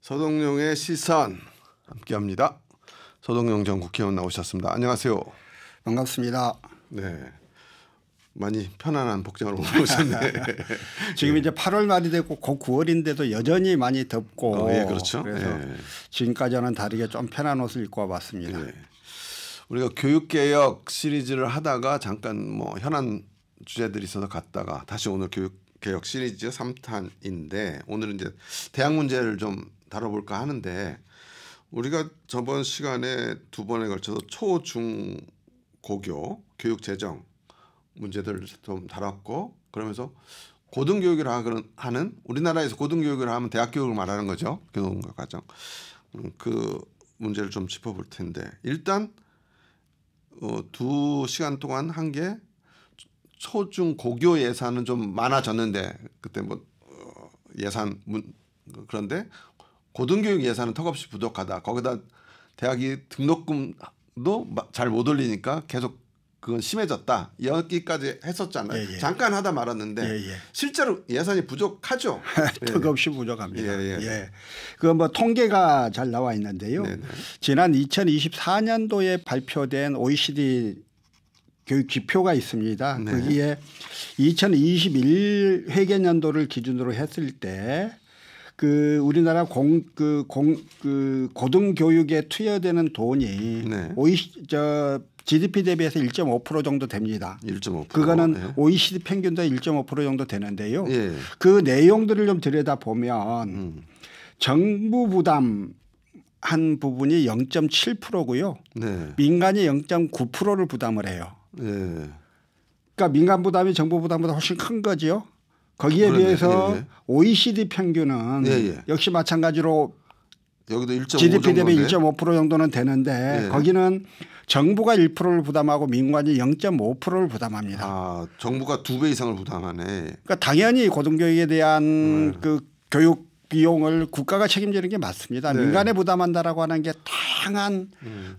서동룡의 시선 함께합니다. 서동룡 전 국회의원 나오셨습니다. 안녕하세요. 반갑습니다. 네, 많이 편안한 복장으로 오셨네. 지금 이제 8월 말이 되고 곧 9월인데도 여전히 많이 덥고, 예, 그렇죠. 그래서 지금까지와는 다르게 좀 편한 옷을 입고 와봤습니다. 우리가 교육개혁 시리즈를 하다가 잠깐 뭐 현안 주제들이 있어서 갔다가 다시 오늘 교육개혁 시리즈 3탄인데 오늘은 이제 대학 문제를 좀 다뤄볼까 하는데, 우리가 저번 시간에 두 번에 걸쳐서 초, 중, 고교 교육 재정 문제들을 좀 다뤘고, 그러면서 고등교육을 하는, 우리나라에서 고등교육을 하면 대학 교육을 말하는 거죠. 교육과 과정. 그 문제를 좀 짚어볼 텐데, 일단 2시간 동안 한 게 초, 중, 고교 예산은 좀 많아졌는데, 그때 뭐 그런데 고등교육 예산은 턱없이 부족하다. 거기다 대학이 등록금도 잘 못 올리니까 계속 그건 심해졌다. 여기까지 했었잖아요. 잠깐 하다 말았는데 실제로 예산이 부족하죠. 턱없이 부족합니다. 그건 뭐 통계가 잘 나와 있는데요. 지난 2024년도에 발표된 OECD 교육 지표가 있습니다. 거기에 2021 회계년도를 기준으로 했을 때 우리나라 고등교육에 투여되는 돈이 GDP 대비해서 1.5% 정도 됩니다. 1.5%. 그거는 OECD 평균도 1.5% 정도 되는데요. 그 내용들을 좀 들여다보면 정부 부담 한 부분이 0.7%고요. 민간이 0.9%를 부담을 해요. 그러니까 민간 부담이 정부 부담보다 훨씬 큰 거죠. 거기에 비해서 OECD 평균은 역시 마찬가지로 여기도 1.5 GDP 대비 1.5% 정도는 되는데 거기는 정부가 1%를 부담하고 민간이 0.5%를 부담합니다. 아, 정부가 2배 이상을 부담하네. 그러니까 당연히 고등교육에 대한 그 교육 비용을 국가가 책임지는 게 맞습니다. 민간에 부담한다라고 하는 게 다양한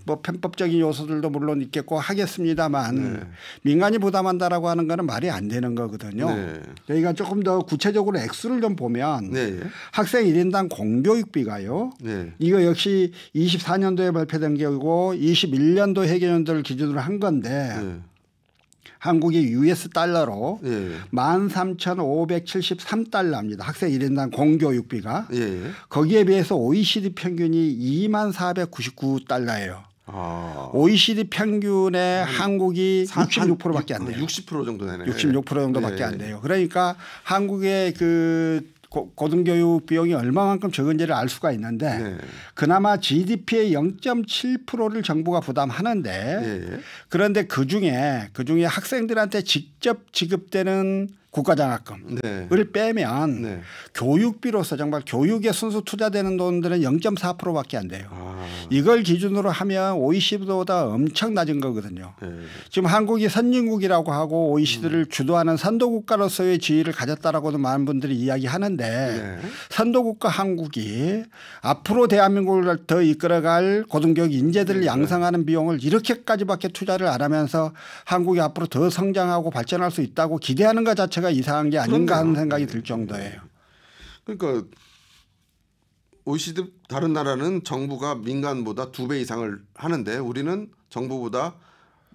뭐 편법적인 요소들도 물론 있겠고 하겠습니다만 민간이 부담한다라고 하는 거는 말이 안 되는 거거든요. 저희가 조금 더 구체적으로 액수를 좀 보면 학생 1인당 공교육비가요. 이거 역시 24년도에 발표된 게고 21년도 회계연도를 기준으로 한 건데 한국의 US 달러로 13,573달러입니다. 학생 1인당 공교육비가. 거기에 비해서 OECD 평균이 24,99달러예요. OECD 평균의 한국이 66%밖에 안 돼요. 60% 정도 되네요. 66% 정도밖에 안 돼요. 그러니까 한국의 고등교육 비용이 얼마만큼 적은지를 알 수가 있는데 그나마 GDP의 0.7%를 정부가 부담하는데 그런데 그중에 학생들한테 직접 지급되는 국가장학금을 빼면 교육비로서 정말 교육에 순수 투자되는 돈들은 0.4%밖에 안 돼요. 이걸 기준으로 하면 OECD보다 엄청 낮은 거거든요. 지금 한국이 선진국이라고 하고 OECD를 주도하는 선도국가로서의 지위를 가졌다라고도 많은 분들이 이야기하는데 선도국가 한국이 앞으로 대한민국을 더 이끌어갈 고등교육 인재들을 양성하는 비용을 이렇게까지밖에 투자를 안 하면서 한국이 앞으로 더 성장하고 발전할 수 있다고 기대하는 것 자체가 이상한 게 아닌가 하는 생각이 들 정도예요. 그러니까 OECD 다른 나라는 정부가 민간보다 2배 이상을 하는데 우리는 정부보다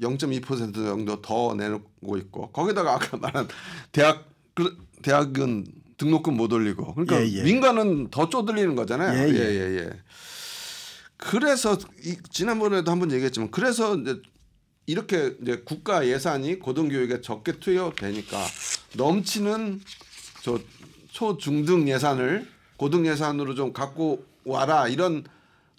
0.2% 정도 더 내고 있고, 거기다가 아까 말한 대학은 등록금 못 올리고, 그러니까 민간은 더 쪼들리는 거잖아요. 그래서 지난번에도 한번 얘기했지만 그래서 이렇게 이제 국가 예산이 고등교육에 적게 투여되니까 넘치는 초, 중등 예산을 고등 예산으로 좀 갖고 와라,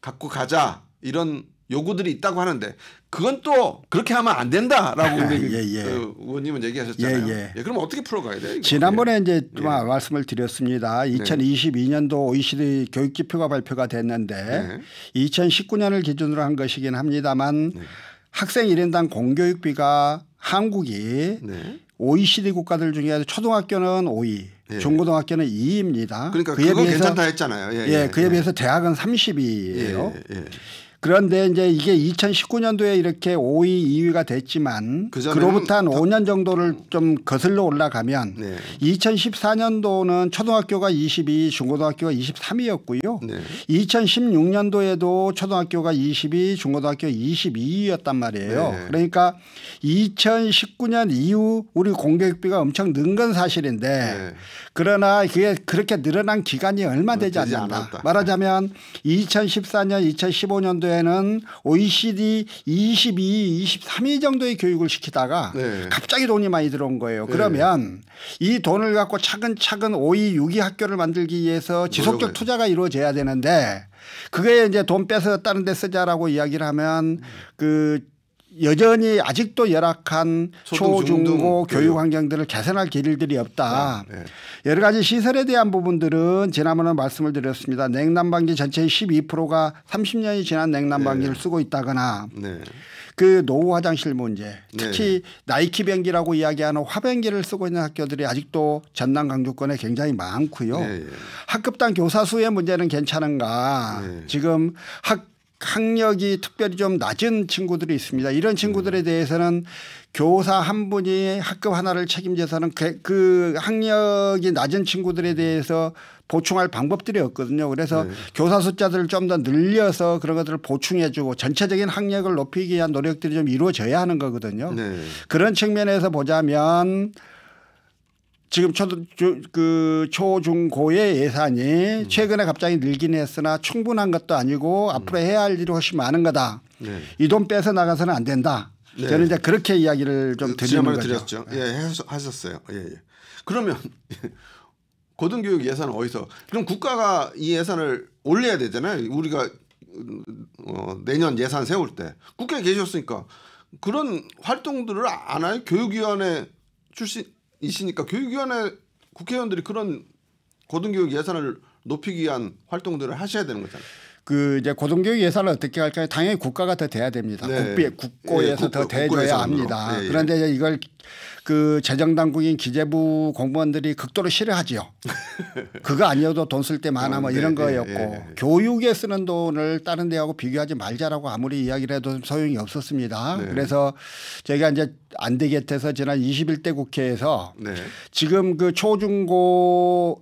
갖고 가자, 이런 요구들이 있다고 하는데 그건 또 그렇게 하면 안 된다라고 우리 의원님은 얘기하셨잖아요. 그럼 어떻게 풀어가야 돼요? 지난번에 이제 말씀을 드렸습니다. 2022년도 OECD 교육지표가 발표가 됐는데 2019년을 기준으로 한 것이긴 합니다만 학생 1인당 공교육비가 한국이 OECD 국가들 중에 초등학교는 5위, 중고등학교는 2위입니다. 그러니까 그거 괜찮다 했잖아요. 그에 비해서 대학은 30위예요. 그런데 이제 이게 2019년도에 이렇게 5위, 2위가 됐지만 그로부터 한 5년 정도를 좀 거슬러 올라가면 네. 2014년도는 초등학교가 22, 중고등학교가 23위였고요. 네. 2016년도에도 초등학교가 22, 중고등학교 22위였단 말이에요. 네. 그러니까 2019년 이후 우리 공교육비가 엄청 는 건 사실인데 네. 그러나 그게 그렇게 늘어난 기간이 얼마 되지 않는다. 말하자면 2014년, 2015년도에는 OECD 22, 23위 정도의 교육을 시키다가 네. 갑자기 돈이 많이 들어온 거예요. 그러면 이 돈을 갖고 차근차근 5위, 6위 학교를 만들기 위해서 지속적 투자가 이루어져야 되는데 그게 이제 돈 빼서 다른 데 쓰자라고 이야기를 하면 그 여전히 아직도 열악한 초중고 교육 환경들을 개선할 길들이 없다. 네. 여러 가지 시설에 대한 부분들은 지난번에 말씀을 드렸습니다. 냉난방기 전체의 12%가 30년이 지난 냉난방기를 네. 쓰고 있다거나 네. 그 노후 화장실 문제 특히 네. 나이키 변기라고 이야기하는 화변기를 쓰고 있는 학교들이 아직도 전남 강주권에 굉장히 많고요. 네. 학급당 교사 수의 문제는 괜찮은가. 네. 지금 학력이 특별히 좀 낮은 친구들이 있습니다. 이런 친구들에 대해서는 교사 한 분이 학급 하나를 책임져서는 그 학력이 낮은 친구들에 대해서 보충할 방법들이 없거든요. 그래서 네. 교사 숫자들을 좀 더 늘려서 그런 것들을 보충해 주고 전체적인 학력을 높이기 위한 노력들이 좀 이루어져야 하는 거거든요. 네. 그런 측면에서 보자면 지금 초중고의 예산이 최근에 갑자기 늘긴 했으나 충분한 것도 아니고 앞으로 해야 할 일이 훨씬 많은 거다. 네. 이 돈 빼서 나가서는 안 된다. 네. 저는 이제 그렇게 이야기를 좀 드리는 거죠. 드렸죠. 예, 하셨어요. 예, 예. 그러면 고등교육 예산은 어디서? 그럼 국가가 이 예산을 올려야 되잖아요. 우리가 내년 예산 세울 때 국회에 계셨으니까 그런 활동들을 안 해요. 교육위원회 출신이시니까 교육위원회 국회의원들이 그런 고등교육 예산을 높이기 위한 활동들을 하셔야 되는 거잖아요. 그 이제 고등교육 예산을 어떻게 할까요? 당연히 국가가 더 돼야 됩니다. 네. 국고에서 더 대줘야 합니다. 예, 예. 그런데 이제 이걸 그 재정당국인 기재부 공무원들이 극도로 싫어하지요. 그거 아니어도 돈 쓸 때 많아 뭐 이런 거였고 교육에 쓰는 돈을 다른 데하고 비교하지 말자라고 아무리 이야기를 해도 소용이 없었습니다. 네. 그래서 저희가 이제 안 되겠어서 지난 21대 국회에서 네. 지금 그 초중고의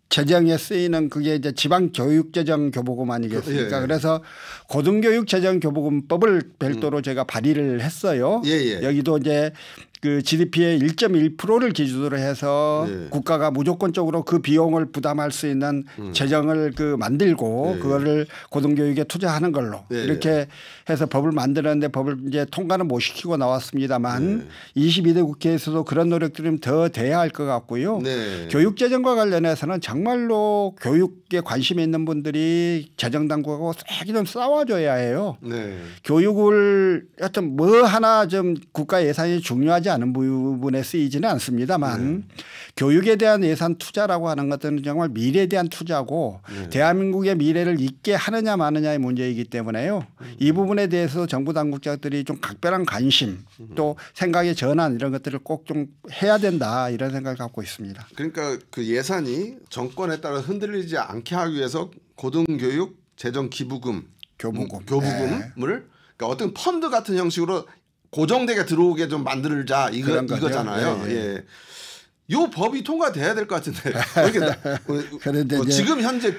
재정에 쓰이는 그게 이제 지방교육재정교부금 아니겠습니까? 예. 그래서 고등교육재정교부금법을 별도로 제가 발의를 했어요. 예. 여기도 이제 그 GDP의 1.1%를 기준으로 해서 예. 국가가 무조건적으로 그 비용을 부담할 수 있는 재정을 그 만들고 그거를 고등교육에 투자하는 걸로 이렇게 해서 법을 만들었는데 법을 이제 통과는 못 시키고 나왔습니다만 22대 국회에서도 그런 노력들이 좀 더 돼야 할 것 같고요. 네. 교육재정과 관련해서는 정말로 교육에 관심이 있는 분들이 재정당국하고 좀 싸워줘야 해요. 네. 교육을 하여튼 뭐 하나 좀 국가 예산이 중요하지 않은 부분에 쓰이지는 않습니다만 교육에 대한 예산 투자라고 하는 것들은 정말 미래에 대한 투자고 대한민국의 미래를 있게 하느냐 마느냐의 문제이기 때문에요. 이 부분에 대해서 정부 당국자들이 좀 각별한 관심 또 생각의 전환 이런 것들을 꼭 좀 해야 된다 이런 생각을 갖고 있습니다. 그러니까 그 예산이 정권에 따라 흔들리지 않게 하기 위해서 고등교육 재정 기부금 교부금을 그러니까 어떤 펀드 같은 형식으로 고정되게 들어오게 좀 만들자 이거잖아요. 예. 요 법이 통과돼야 될 것 같은데 그런데 지금 현재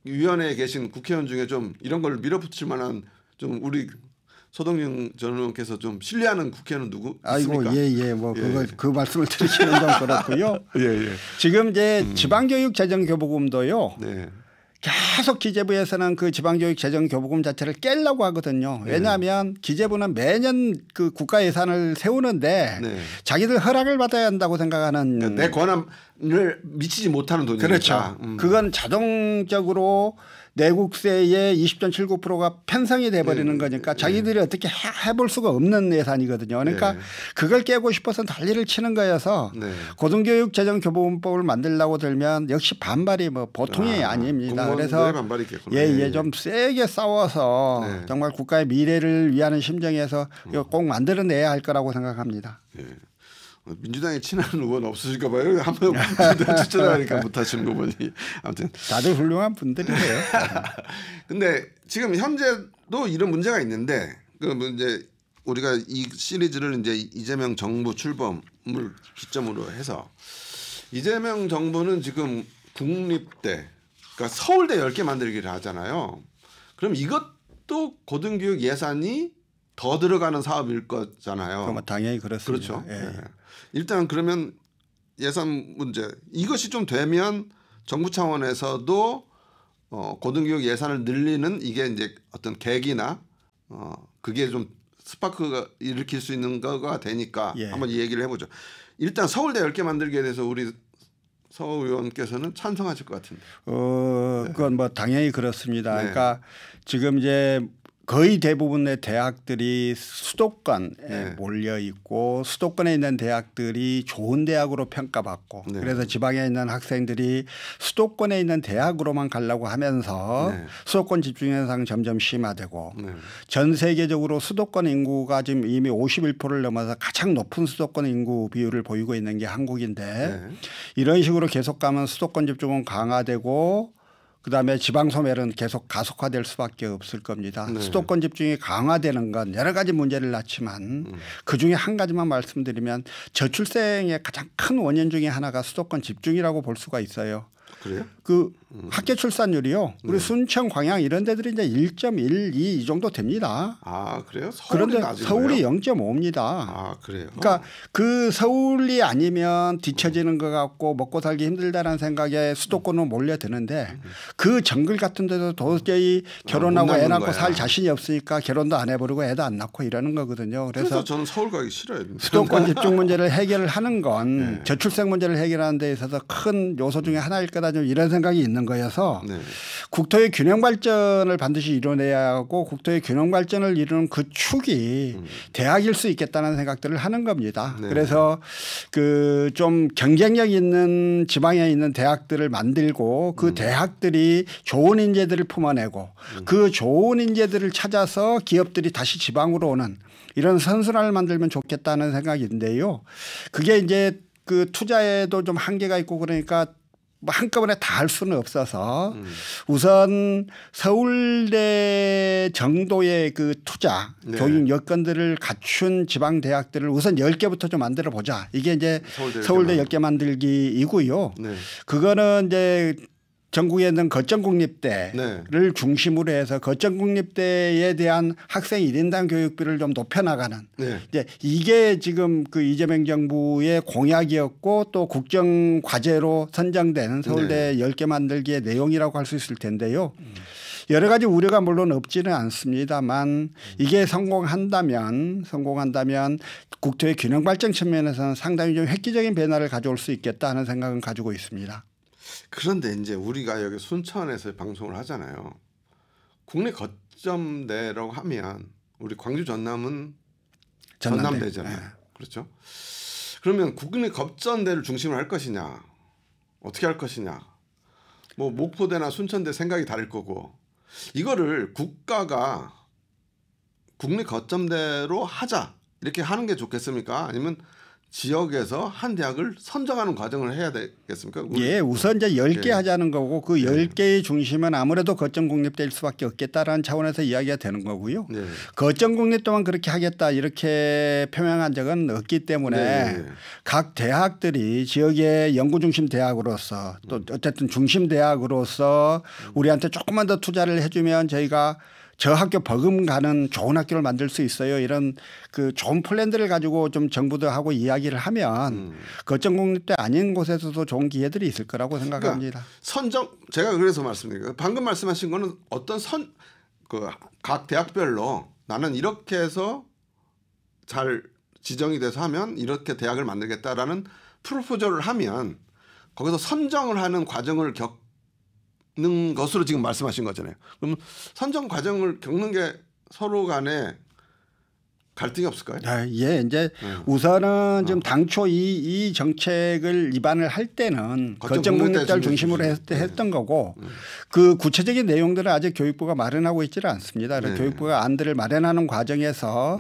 교육위원회에 계신 국회의원 중에 좀 이런 걸 밀어붙일 만한 좀 우리 소동영 전 의원께서 좀 신뢰하는 국회의원은 누구 있습니까? 그 말씀을 드리시는 건 그렇고요. 지금 이제 지방교육재정교부금도요. 네. 계속 기재부에서는 그 지방교육 재정 교부금 자체를 깰려고 하거든요. 왜냐하면 기재부는 매년 그 국가 예산을 세우는데 자기들 허락을 받아야 한다고 생각하는 내 권한을 미치지 못하는 돈이니까. 그렇죠. 그건 자동적으로 내국세의 20.79%가 편성이 돼버리는 거니까 자기들이 어떻게 해볼 수가 없는 예산이거든요. 그러니까 그걸 깨고 싶어서 난리를 치는 거여서 고등교육 재정교부금법을 만들려고 들면 역시 반발이 뭐 보통이 아닙니다. 그래서 좀 세게 싸워서 정말 국가의 미래를 위하는 심정에서 꼭 만들어내야 할 거라고 생각합니다. 민주당에 친한 의원 없으실까 봐요. 한번 추천하니까 못하시는 거 보니 아무튼 다들 훌륭한 분들이에요. 근데 지금 현재도 이런 문제가 있는데 그 문제 우리가 이 시리즈를 이제 이재명 정부 출범을 기점으로 해서 이재명 정부는 지금 국립대 그러니까 서울대 10개 만들기를 하잖아요. 그럼 이것도 고등교육 예산이 더 들어가는 사업일 거잖아요. 그럼 당연히 그렇습니다. 그렇죠. 예. 일단 그러면 예산 문제 이것이 좀 되면 정부 차원에서도 고등교육 예산을 늘리는 이게 이제 어떤 계기나 그게 좀 스파크가 일으킬 수 있는 거가 되니까 예. 한번 이 얘기를 해보죠. 일단 서울대 10개 만들기에 대해서 우리 서 의원께서는 찬성하실 것 같은데. 그건 뭐 당연히 그렇습니다. 네. 그러니까 지금 이제 거의 대부분의 대학들이 수도권에 네. 몰려 있고 수도권에 있는 대학들이 좋은 대학으로 평가받고 네. 그래서 지방에 있는 학생들이 수도권에 있는 대학으로만 가려고 하면서 네. 수도권 집중 현상이 점점 심화되고 네. 전 세계적으로 수도권 인구가 지금 이미 51%를 넘어서 가장 높은 수도권 인구 비율을 보이고 있는 게 한국인데 네. 이런 식으로 계속 가면 수도권 집중은 강화되고 그다음에 지방 소멸은 계속 가속화될 수밖에 없을 겁니다. 네. 수도권 집중이 강화되는 건 여러 가지 문제를 낳지만 그중에 한 가지만 말씀드리면 저출생의 가장 큰 원인 중에 하나가 수도권 집중이라고 볼 수가 있어요. 그래요? 그 학교 출산율이요. 우리 순천, 광양 이런 데들이 이제 1.12 이 정도 됩니다. 아 그래요? 그런데 서울이 거예요? 0.5입니다. 아 그래요? 그러니까 그 서울이 아니면 뒤처지는 것 같고 먹고 살기 힘들다는 생각에 수도권으로 몰려드는데 그 정글 같은 데도 도저히 결혼하고 애 낳고 살 자신이 없으니까 결혼도 안 해버리고 애도 안 낳고 이러는 거거든요. 그래서 저는 서울 가기 싫어요. 수도권 집중 문제를 해결을 하는 건 네. 저출생 문제를 해결하는 데 있어서 큰 요소 중에 하나일 거다 좀 이런 생각이 있는 거여서 네. 국토의 균형 발전을 반드시 이뤄내야 하고 국토의 균형 발전을 이루는 그 축이 대학일 수 있겠다는 생각들을 하는 겁니다. 네. 그래서 그 좀 경쟁력 있는 지방에 있는 대학들을 만들고 그 대학들이 좋은 인재들을 품어내고 그 좋은 인재들을 찾아서 기업들이 다시 지방으로 오는 이런 선순환을 만들면 좋겠다는 생각인데요. 그게 이제 그 투자에도 좀 한계가 있고 그러니까 뭐 한꺼번에 다 할 수는 없어서 우선 서울대 정도의 그 투자 네. 교육 여건들을 갖춘 지방 대학들을 우선 10개부터 좀 만들어 보자. 이게 이제 서울대 10개 만들기이고요. 네. 그거는 이제 전국에 있는 거점국립대를 네. 중심으로 해서 거점국립대에 대한 학생 1인당 교육비를 좀 높여나가는 네. 이제 이게 지금 그 이재명 정부의 공약이었고 또 국정과제로 선정된 서울대 10개 만들기의 내용이라고 할 수 있을 텐데요. 여러 가지 우려가 물론 없지는 않습니다만 이게 성공한다면 국토의 균형 발전 측면에서는 상당히 좀 획기적인 변화를 가져올 수 있겠다 하는 생각은 가지고 있습니다. 그런데 이제 우리가 여기 순천에서 방송을 하잖아요. 국내 거점대라고 하면 우리 광주 전남은 전남대잖아요. 네. 그렇죠. 그러면 국내 거점대를 중심으로 할 것이냐 어떻게 할 것이냐 뭐 목포대나 순천대 생각이 다를 거고 이거를 국가가 국내 거점대로 하자 이렇게 하는 게 좋겠습니까? 아니면 지역에서 한 대학을 선정하는 과정을 해야 되겠습니까? 예, 우선 이제 10개 예. 하자는 거고 그 10개의 중심은 아무래도 거점국립대일 수밖에 없겠다라는 차원에서 이야기가 되는 거고요. 네. 거점국립대만 그렇게 하겠다 이렇게 표명한 적은 없기 때문에 네. 각 대학들이 지역의 연구중심 대학으로서 또 어쨌든 중심 대학으로서 우리한테 조금만 더 투자를 해주면 저희가 저 학교 버금가는 좋은 학교를 만들 수 있어요. 이런 그 좋은 플랜들을 가지고 좀 정부도 하고 이야기를 하면 거점국립대 아닌 곳에서도 좋은 기회들이 있을 거라고 생각합니다. 그러니까 선정 제가 그래서 말씀드린 거예요. 방금 말씀하신 거는 어떤 그 각 대학별로 나는 이렇게 해서 잘 지정이 돼서 하면 이렇게 대학을 만들겠다라는 프로포저를 하면 거기서 선정을 하는 과정을 겪는 것으로 지금 말씀하신 거잖아요. 그럼 선정 과정을 겪는 게 서로 간에 갈등이 없을까요? 예, 이제 우선은 좀 당초 이 정책을 입안을 할 때는 거점국립대를 중심으로 했던 거고 그 구체적인 내용들은 아직 교육부가 마련하고 있지는 않습니다. 그래서 교육부가 안들을 마련하는 과정에서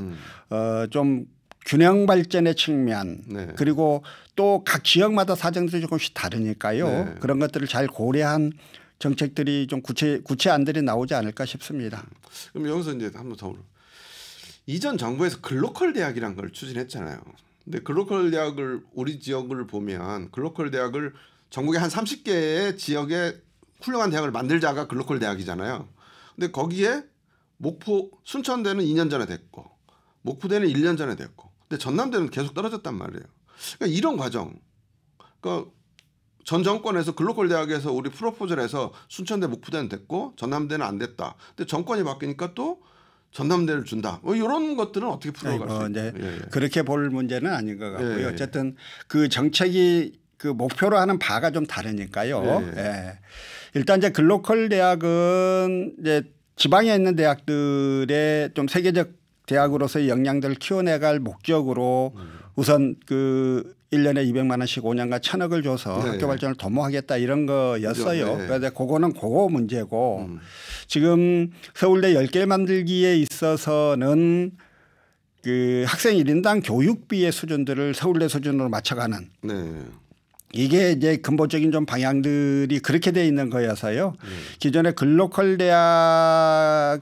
좀 균형 발전의 측면 네. 그리고 또 각 지역마다 사정들이 조금씩 다르니까요. 네. 그런 것들을 잘 고려한 정책들이 좀 구체안들이 나오지 않을까 싶습니다. 그럼 여기서 이제 한번 더 이전 정부에서 글로컬 대학이란 걸 추진했잖아요. 근데 글로컬 대학을 우리 지역을 보면 글로컬 대학을 전국에 한 30개의 지역에 훌륭한 대학을 만들자가 글로컬 대학이잖아요. 근데 거기에 목포 순천대는 2년 전에 됐고 목포대는 1년 전에 됐고 근데 전남대는 계속 떨어졌단 말이에요. 그러니까 이런 과정. 그러니까 전 정권에서 글로컬 대학에서 우리 프로포즈를 해서 순천대 목포대는 됐고 전남대는 안 됐다. 근데 정권이 바뀌니까 또 전남대를 준다. 뭐 이런 것들은 어떻게 풀어갈 수 있나요? 예. 그렇게 볼 문제는 아닌 것 같고요. 예. 어쨌든 그 정책이 그 목표로 하는 바가 좀 다르니까요. 예. 예. 일단 이제 글로컬 대학은 이제 지방에 있는 대학들의 좀 세계적 대학으로서의 역량들을 키워내갈 목적으로 우선 그 1년에 200만 원씩 5년간 1,000억을 줘서 네. 학교 발전을 도모하겠다 이런 거였어요. 네. 그래서 그거는 그거 문제고 지금 서울대 10개 만들기에 있어서는 그 학생 1인당 교육비의 수준들을 서울대 수준으로 맞춰가는 네. 이게 이제 근본적인 좀 방향들이 그렇게 돼 있는 거여서요. 기존의 글로컬 대학의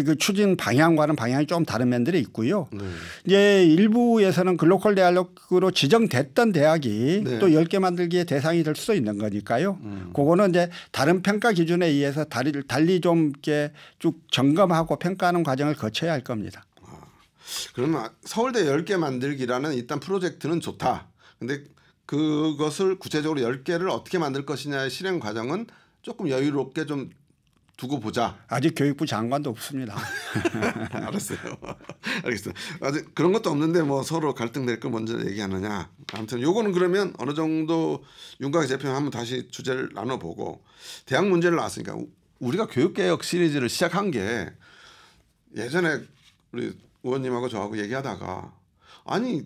그 추진 방향과는 방향이 좀 다른 면들이 있고요. 이제 일부에서는 글로컬 대학으로 지정됐던 대학이 네. 또 10개 만들기의 대상이 될 수도 있는 거니까요. 그거는 이제 다른 평가 기준에 의해서 달리 좀 이렇게 쭉 점검하고 평가하는 과정을 거쳐야 할 겁니다. 그러면 서울대 10개 만들기라는 일단 프로젝트는 좋다. 근데 그것을 구체적으로 10개를 어떻게 만들 것이냐의 실행 과정은 조금 여유롭게 좀 두고 보자. 아직 교육부 장관도 없습니다. 알았어요. 알겠어요. 아직 그런 것도 없는데 뭐 서로 갈등될 걸 먼저 얘기하느냐. 아무튼 요거는 그러면 어느 정도 윤곽이 잡히면 한번 다시 주제를 나눠보고 대학 문제를 나왔으니까 우리가 교육개혁 시리즈를 시작한 게 예전에 우리 의원님하고 저하고 얘기하다가 아니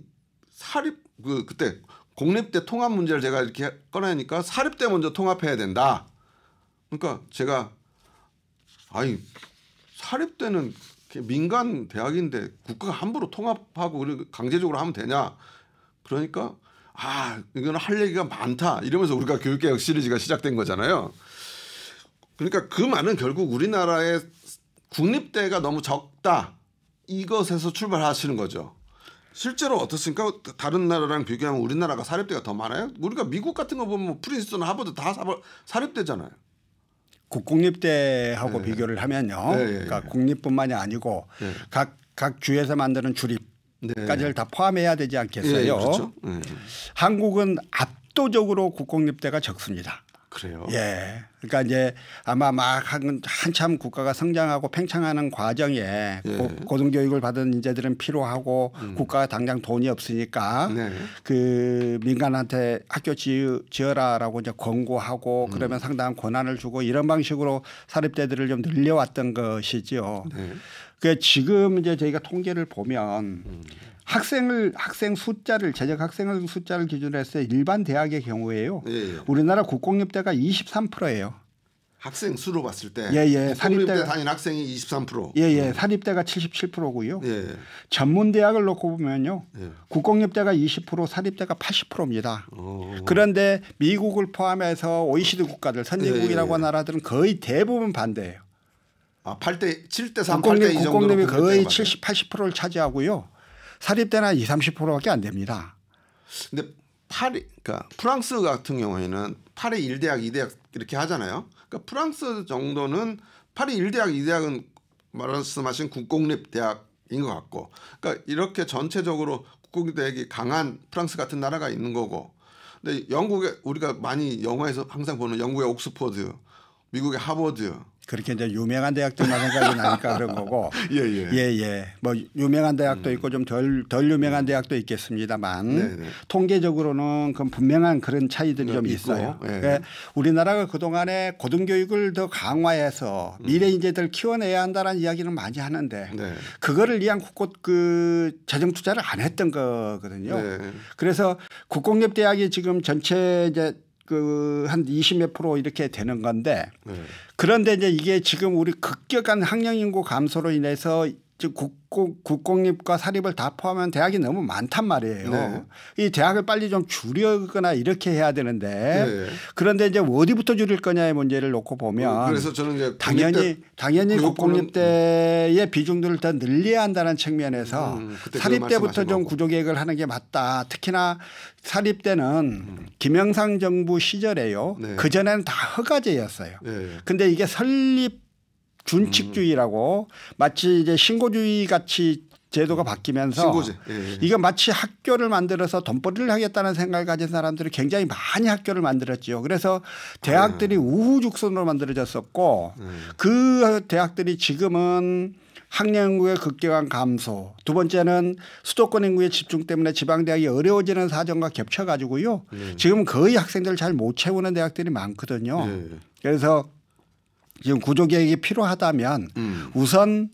사립 그때 공립대 통합 문제를 제가 이렇게 꺼내니까 사립대 먼저 통합해야 된다. 그러니까 제가 아니 사립대는 민간 대학인데 국가가 함부로 통합하고 우리 강제적으로 하면 되냐. 그러니까 이거는 할 얘기가 많다. 이러면서 우리가 교육개혁 시리즈가 시작된 거잖아요. 그러니까 그 말은 결국 우리나라의 국립대가 너무 적다. 이것에서 출발하시는 거죠. 실제로 어떻습니까? 다른 나라랑 비교하면 우리나라가 사립대가 더 많아요? 우리가 미국 같은 거 보면 프린스턴, 하버드 다 사립대잖아요. 국공립대하고 비교를 하면요. 그러니까 국립뿐만이 아니고 각 주에서 만드는 주립까지를 다 포함해야 되지 않겠어요? 그렇죠. 한국은 압도적으로 국공립대가 적습니다. 그래요. 예. 그러니까 이제 아마 막 한참 국가가 성장하고 팽창하는 과정에 고등교육을 받은 인재들은 필요하고 국가가 당장 돈이 없으니까 그 민간한테 학교 지어라라고 이제 권고하고 그러면 상당한 권한을 주고 이런 방식으로 사립대들을 좀 늘려왔던 것이죠. 그 지금 이제 저희가 통계를 보면 학생 숫자를 재적 학생 숫자를 기준으로 했을 때 일반 대학의 경우에요. 우리나라 국공립대가 23%예요. 학생 수로 봤을 때 사립대 다닌 학생이 23%. 사립대가 77%고요. 전문 대학을 놓고 보면요. 국공립대가 20%, 사립대가 80%입니다. 그런데 미국을 포함해서 OECD 국가들 선진국이라고 하는 나라들은 거의 대부분 반대예요. 8대 7대 3, 8대 2 정도로 국공립이 거의 70, 80%를 차지하고요. 사립대는 20, 30%밖에 안 됩니다. 근데 그러니까 프랑스 같은 경우에는 파리 1대학, 2대학 이렇게 하잖아요. 그러니까 프랑스 정도는 파리 1대학, 2대학은 말씀하신 국공립 대학인 것 같고, 그러니까 이렇게 전체적으로 국공립 대학이 강한 프랑스 같은 나라가 있는 거고, 근데 영국에 우리가 많이 영화에서 항상 보는 영국의 옥스퍼드, 미국의 하버드. 그렇게 이제 유명한 대학들만 생각이 나니까 그런 거고. 뭐 유명한 대학도 있고 좀 덜 유명한 대학도 있겠습니다만 통계적으로는 그 분명한 그런 차이들이 좀 있어요. 그러니까 우리나라가 그동안에 고등교육을 더 강화해서 미래 인재들 키워내야 한다는 이야기는 많이 하는데 그거를 위한 그 재정 투자를 안 했던 거거든요. 그래서 국공립 대학이 지금 전체 이제 그 한 20몇 프로 이렇게 되는 건데 그런데 이제 이게 지금 우리 급격한 학령 인구 감소로 인해서 즉 국공립과 사립을 다 포함한 대학이 너무 많단 말이에요. 네. 이 대학을 빨리 좀 줄이거나 이렇게 해야 되는데 네. 그런데 이제 어디부터 줄일 거냐의 문제를 놓고 보면 그래서 저는 이제 당연히 국공립대의 비중들을 더 늘려야 한다는 측면에서 사립대부터 좀 구조개혁을 하는 게 맞다. 특히나 사립대는 김영삼 정부 시절에요. 네. 그전에는 다 허가제였어요. 그런데 네. 이게 설립 준칙주의라고 마치 이제 신고주의 같이 제도가 바뀌면서 신고제. 이거 마치 학교를 만들어서 돈벌이를 하겠다는 생각을 가진 사람들이 굉장히 많이 학교를 만들었죠. 그래서 대학들이 우후죽순으로 만들어졌었고 그 대학들이 지금은 학령 인구의 급격한 감소, 두 번째는 수도권 인구의 집중 때문에 지방대학이 어려워지는 사정과 겹쳐가지고요. 지금 거의 학생들을 잘 못 채우는 대학들이 많거든요. 그래서 지금 구조개혁이 필요하다면 우선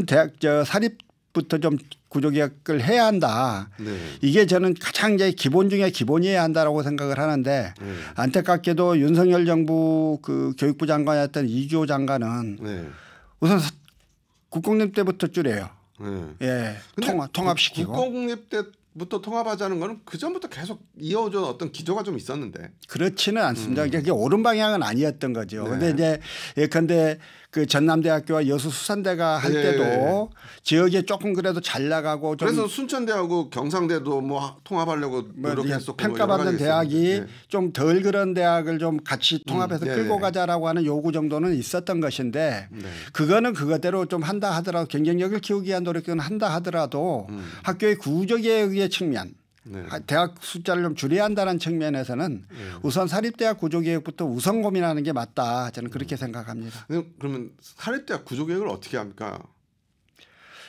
대학 사립부터 좀 구조개혁을 해야 한다. 이게 저는 가장 이제 기본 중에 기본이어야 한다라고 생각을 하는데 안타깝게도 윤석열 정부 그 교육부 장관이었던 이주호 장관은 우선 국공립 때부터 줄여요. 예, 통합시키고. 국공립 때부터 통합하자는 거는 그 전부터 계속 이어져 어떤 기조가 좀 있었는데. 그렇지는 않습니다. 그게 옳은 방향은 아니었던 거죠. 그런데 이제 예컨대 그 전남대학교와 여수수산대가 할 때도 지역에 조금 그래도 잘 나가고 좀 그래서 순천대하고 경상대도 뭐 통합하려고 노력했었고 평가받는 대학이 좀 덜 그런 대학을 좀 같이 통합해서 끌고 가자라고 하는 요구 정도는 있었던 것인데 그거는 그거대로 좀 한다 하더라도 경쟁력을 키우기 위한 노력은 한다 하더라도 학교의 구조개혁의 측면 대학 숫자를 좀 줄여야 한다는 측면에서는 우선 사립대학 구조개혁부터 우선 고민하는 게 맞다. 저는 그렇게 생각합니다. 그러면 사립대학 구조개혁을 어떻게 합니까?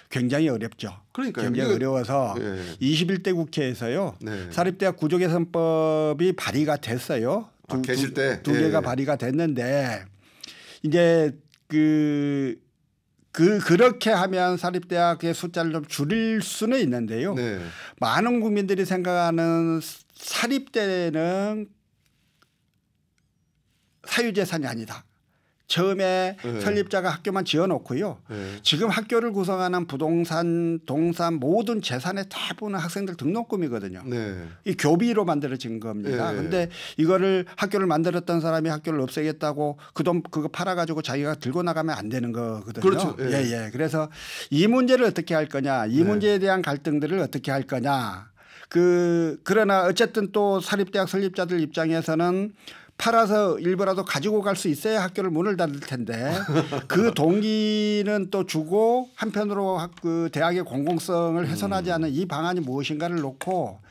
굉장히 어렵죠. 그러니까요. 굉장히 어려워서 21대 국회에서요. 사립대학 구조개선법이 발의가 됐어요. 계실 때 두 개가 발의가 됐는데 이제 그렇게 하면 사립대학의 숫자를 좀 줄일 수는 있는데요. 많은 국민들이 생각하는 사립대는 사유재산이 아니다. 처음에 설립자가 학교만 지어놓고요. 지금 학교를 구성하는 부동산, 동산 모든 재산의 대부분은 학생들 등록금이거든요. 이 교비로 만들어진 겁니다. 그런데 이거를 학교를 만들었던 사람이 학교를 없애겠다고 그 돈 그거 팔아가지고 자기가 들고 나가면 안 되는 거거든요. 그렇죠. 그래서 이 문제를 어떻게 할 거냐, 이 문제에 대한 갈등들을 어떻게 할 거냐. 그러나 어쨌든 또 사립대학 설립자들 입장에서는 팔아서 일부라도 가지고 갈 수 있어야 학교를 문을 닫을 텐데 그 동기는 또 주고 한편으로 그 대학의 공공성을 훼손하지 않는 이 방안이 무엇인가를 놓고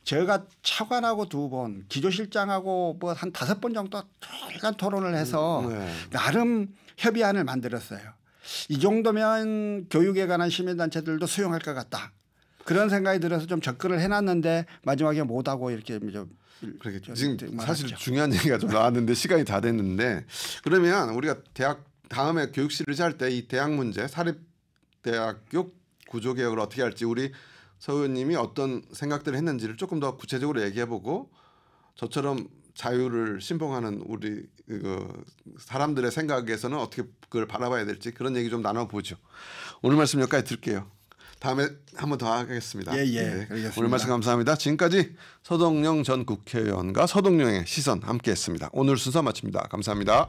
제가 차관하고 2번 기조실장하고 뭐 한 5번 정도 철저한 토론을 해서 나름 협의안을 만들었어요. 이 정도면 교육에 관한 시민단체들도 수용할 것 같다. 그런 생각이 들어서 좀 접근을 해놨는데 마지막에 못하고 이렇게 좀 지금 사실 중요한 얘기가 좀 나왔는데 시간이 다 됐는데 그러면 우리가 대학 다음에 교육 시리즈 할 때 이 대학 문제 사립대학교 구조개혁을 어떻게 할지 우리 서 의원님이 어떤 생각들을 했는지를 조금 더 구체적으로 얘기해보고 저처럼 자유를 신봉하는 우리 사람들의 생각에서는 어떻게 그걸 바라봐야 될지 그런 얘기 좀 나눠보죠. 오늘 말씀 여기까지 드릴게요. 다음에 한 번 더 하겠습니다. 오늘 말씀 감사합니다. 지금까지 서동영 전 국회의원과 서동영의 시선 함께했습니다. 오늘 순서 마칩니다. 감사합니다.